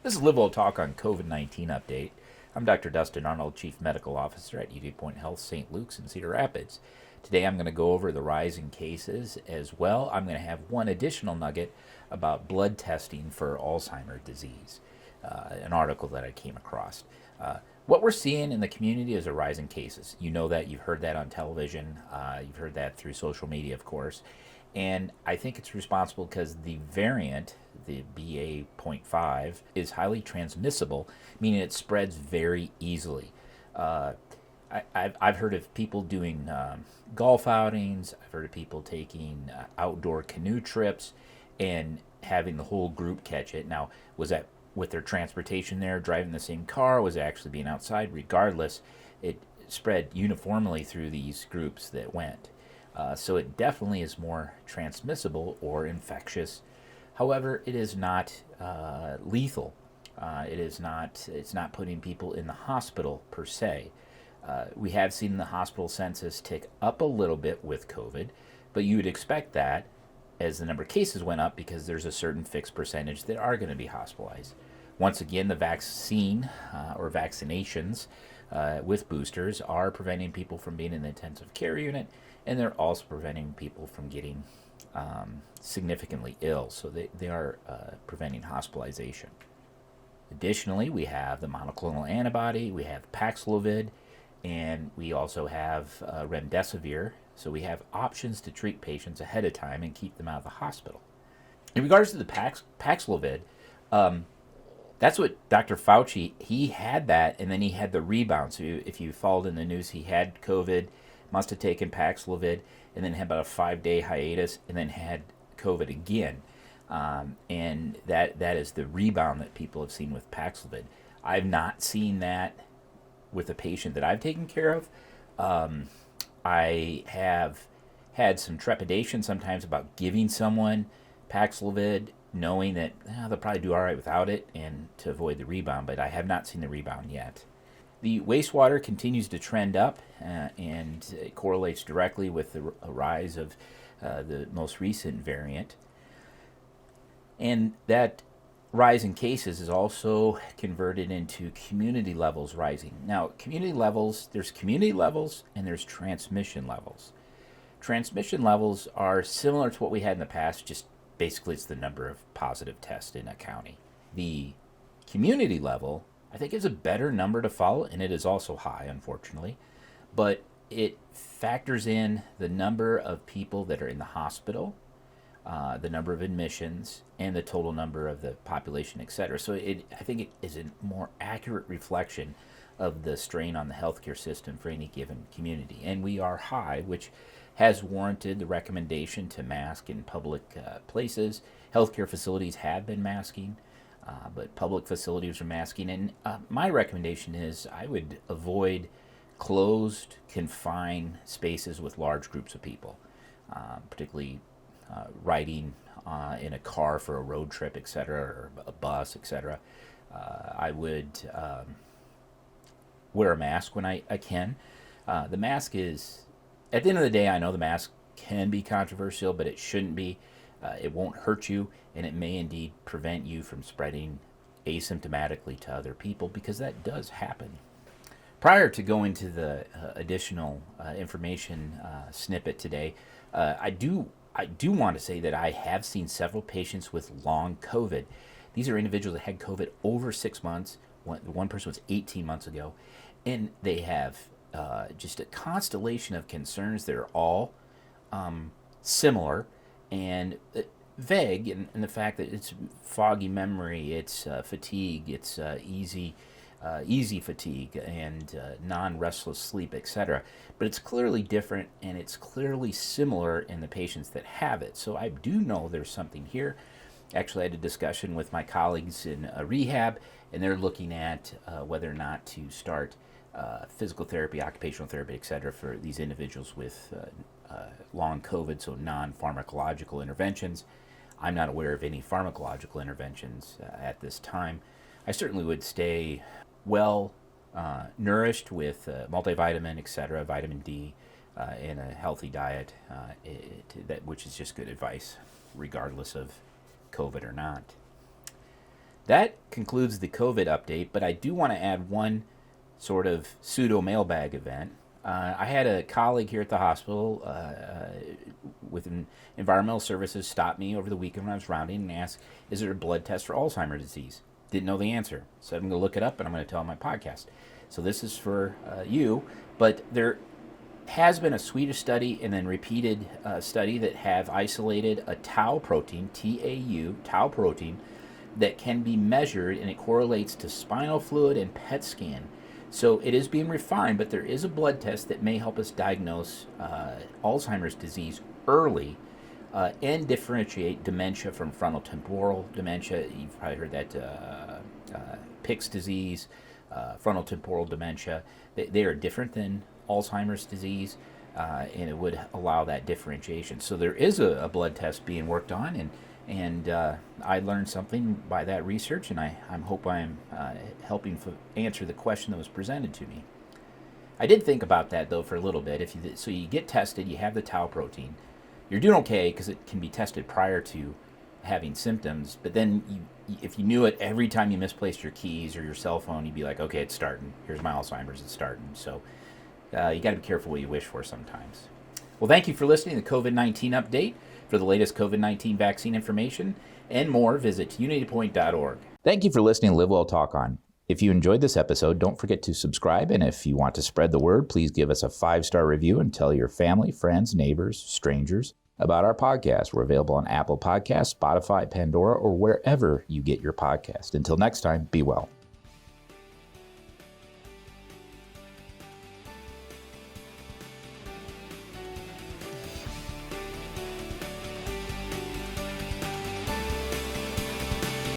This is LiveWell Talk on COVID-19 update. I'm Dr. Dustin Arnold, Chief Medical Officer at UnityPoint Health, St. Luke's in Cedar Rapids. Today I'm going to go over the rise in cases as well. I'm going to have one additional nugget about blood testing for Alzheimer's disease, an article that I came across. What we're seeing in the community is a rise in cases. You know that. You've heard that on television. You've heard that through social media, of course. And I think it's responsible because the variant, the BA.5, is highly transmissible, meaning it spreads very easily. I've heard of people doing golf outings. I've heard of people taking outdoor canoe trips and having the whole group catch it. Now, was that with their transportation there, driving the same car? Was it actually being outside? Regardless, it spread uniformly through these groups that went. So it definitely is more transmissible or infectious. However, it is not lethal. It's not putting people in the hospital per se. We have seen the hospital census tick up a little bit with COVID, but you would expect that as the number of cases went up because there's a certain fixed percentage that are going to be hospitalized. Once again, the vaccine or vaccinations with boosters are preventing people from being in the intensive care unit, and they're also preventing people from getting significantly ill. So they are preventing hospitalization. Additionally, we have the monoclonal antibody, we have Paxlovid, and we also have remdesivir. So we have options to treat patients ahead of time and keep them out of the hospital. In regards to the Paxlovid, that's what Dr. Fauci, he had that, and then he had the rebound. So if you followed in the news, he had COVID, must have taken Paxlovid, and then had about a 5-day hiatus, and then had COVID again. And that is the rebound that people have seen with Paxlovid. I've not seen that with a patient that I've taken care of. I have had some trepidation sometimes about giving someone Paxlovid, knowing that they'll probably do all right without it and to avoid the rebound, but I have not seen the rebound yet. The wastewater continues to trend up, and it correlates directly with the rise of the most recent variant. And that rise in cases is also converted into community levels rising. Now, there's community levels and there's transmission levels. Transmission levels are similar to what we had in the past, just basically it's the number of positive tests in a county. The community level, I think, is a better number to follow, and it is also high, unfortunately, but it factors in the number of people that are in the hospital, the number of admissions, and the total number of the population, etc. So I think it is a more accurate reflection of the strain on the healthcare system for any given community. And we are high, which has warranted the recommendation to mask in public places. Healthcare facilities have been masking, but public facilities are masking. And my recommendation is I would avoid closed, confined spaces with large groups of people, particularly riding in a car for a road trip, etc., or a bus, etc. I would wear a mask when I can. The mask is, at the end of the day, I know the mask can be controversial, but it shouldn't be. It won't hurt you, and it may indeed prevent you from spreading asymptomatically to other people, because that does happen. Prior to going to the additional information snippet today, I do want to say that I have seen several patients with long COVID. These are individuals that had COVID over 6 months. One person was 18 months ago, and they have just a constellation of concerns that are all similar and vague in the fact that it's foggy memory, it's fatigue, it's easy fatigue, and non-restless sleep, etc. But it's clearly different, and it's clearly similar in the patients that have it. So I do know there's something here. Actually, I had a discussion with my colleagues in rehab, and they're looking at whether or not to start physical therapy, occupational therapy, etc. for these individuals with long COVID, so non-pharmacological interventions. I'm not aware of any pharmacological interventions at this time. I certainly would stay well nourished with multivitamin, etc., vitamin D, and a healthy diet, which is just good advice, regardless of COVID or not. That concludes the COVID update, but I do want to add one sort of pseudo mailbag event. I had a colleague here at the hospital with environmental services stop me over the weekend when I was rounding and ask, is there a blood test for Alzheimer's disease? Didn't know the answer. So I'm going to look it up and I'm going to tell on my podcast. So this is for you, but there has been a Swedish study and then repeated study that have isolated a tau protein, TAU, tau protein, that can be measured, and it correlates to spinal fluid and PET scan. So it is being refined, but there is a blood test that may help us diagnose Alzheimer's disease early and differentiate dementia from frontotemporal dementia. You've probably heard that Pick's disease, frontotemporal dementia. They are different than Alzheimer's disease, and it would allow that differentiation. So there is a blood test being worked on, and I learned something by that research, and I hope I'm helping answer the question that was presented to me. I did think about that, though, for a little bit. So you get tested, you have the tau protein. You're doing okay because it can be tested prior to having symptoms, but then if you knew it every time you misplaced your keys or your cell phone, you'd be like, okay, it's starting. Here's my Alzheimer's, it's starting. So you got to be careful what you wish for sometimes. Well, thank you for listening to the COVID-19 update. For the latest COVID-19 vaccine information and more, visit unitypoint.org. Thank you for listening to LiveWell Talk On. If you enjoyed this episode, don't forget to subscribe, and if you want to spread the word, please give us a 5-star review and tell your family, friends, neighbors, strangers about our podcast. We're available on Apple Podcasts, Spotify, Pandora, or wherever you get your podcast. Until next time, be well.